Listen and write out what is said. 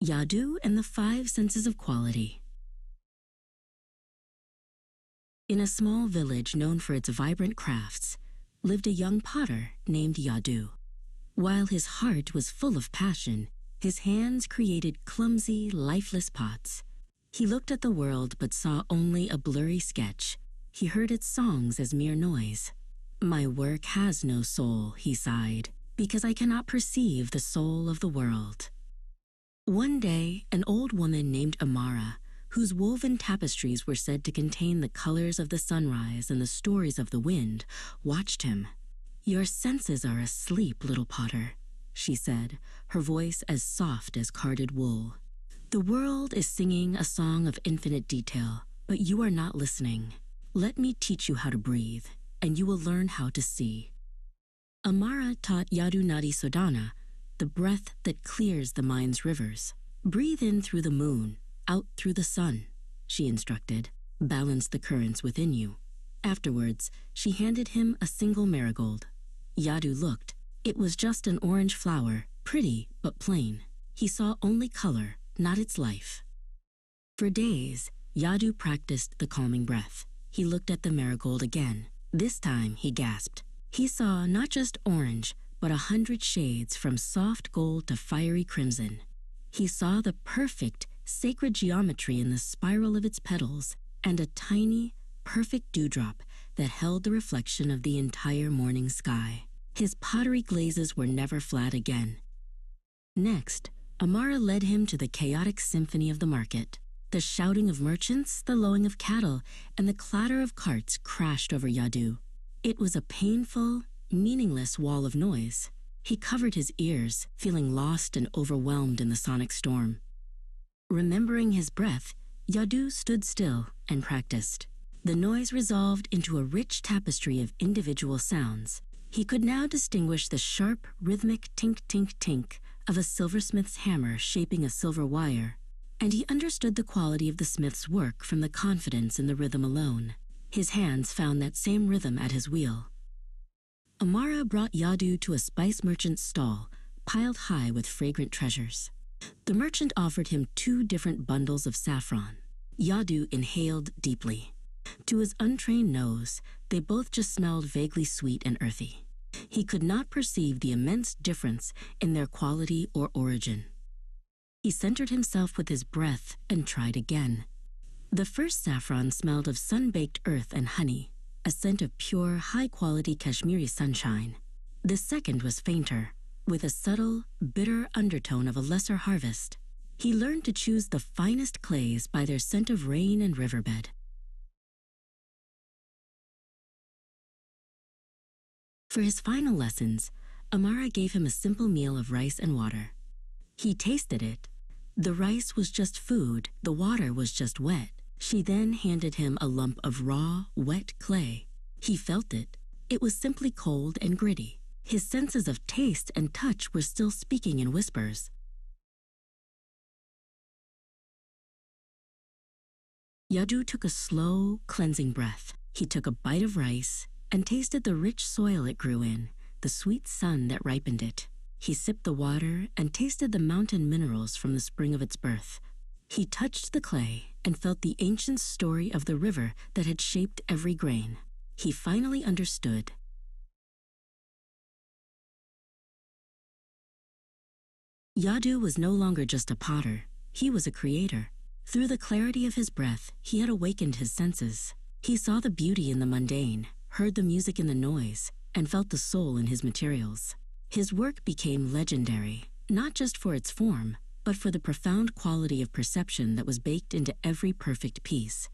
Yadu and the Five Senses of Quality. In a small village known for its vibrant crafts, lived a young potter named Yadu. While his heart was full of passion, his hands created clumsy, lifeless pots. He looked at the world but saw only a blurry sketch. He heard its songs as mere noise. "My work has no soul," he sighed, "because I cannot perceive the soul of the world." One day, an old woman named Amara, whose woven tapestries were said to contain the colors of the sunrise and the stories of the wind, watched him. "Your senses are asleep, little potter," she said, her voice as soft as carded wool. "The world is singing a song of infinite detail, but you are not listening. Let me teach you how to breathe, and you will learn how to see." Amara taught Yadu Nadi Sodhana, the breath that clears the mind's rivers. "Breathe in through the moon, out through the sun," she instructed. "Balance the currents within you." Afterwards, she handed him a single marigold. Yadu looked. It was just an orange flower, pretty but plain. He saw only color, not its life. For days, Yadu practiced the calming breath. He looked at the marigold again. This time, he gasped. He saw not just orange, but 100 shades from soft gold to fiery crimson. He saw the perfect, sacred geometry in the spiral of its petals and a tiny, perfect dewdrop that held the reflection of the entire morning sky. His pottery glazes were never flat again. Next, Amara led him to the chaotic symphony of the market. The shouting of merchants, the lowing of cattle, and the clatter of carts crashed over Yadu. It was a painful, meaningless wall of noise. He covered his ears, feeling lost and overwhelmed in the sonic storm. Remembering his breath, Yadu stood still and practiced. The noise resolved into a rich tapestry of individual sounds. He could now distinguish the sharp, rhythmic tink-tink-tink of a silversmith's hammer shaping a silver wire, and he understood the quality of the smith's work from the confidence in the rhythm alone. His hands found that same rhythm at his wheel. Amara brought Yadu to a spice merchant's stall, piled high with fragrant treasures. The merchant offered him 2 different bundles of saffron. Yadu inhaled deeply. To his untrained nose, they both just smelled vaguely sweet and earthy. He could not perceive the immense difference in their quality or origin. He centered himself with his breath and tried again. The first saffron smelled of sun-baked earth and honey, a scent of pure, high-quality Kashmiri sunshine. The second was fainter, with a subtle, bitter undertone of a lesser harvest. He learned to choose the finest clays by their scent of rain and riverbed. For his final lessons, Amara gave him a simple meal of rice and water. He tasted it. The rice was just food, the water was just wet. She then handed him a lump of raw, wet clay. He felt it. It was simply cold and gritty. His senses of taste and touch were still speaking in whispers. Yadu took a slow, cleansing breath. He took a bite of rice and tasted the rich soil it grew in, the sweet sun that ripened it. He sipped the water and tasted the mountain minerals from the spring of its birth. He touched the clay and felt the ancient story of the river that had shaped every grain. He finally understood. Yadu was no longer just a potter. He was a creator. Through the clarity of his breath, he had awakened his senses. He saw the beauty in the mundane, heard the music in the noise, and felt the soul in his materials. His work became legendary, not just for its form, but for the profound quality of perception that was baked into every perfect piece.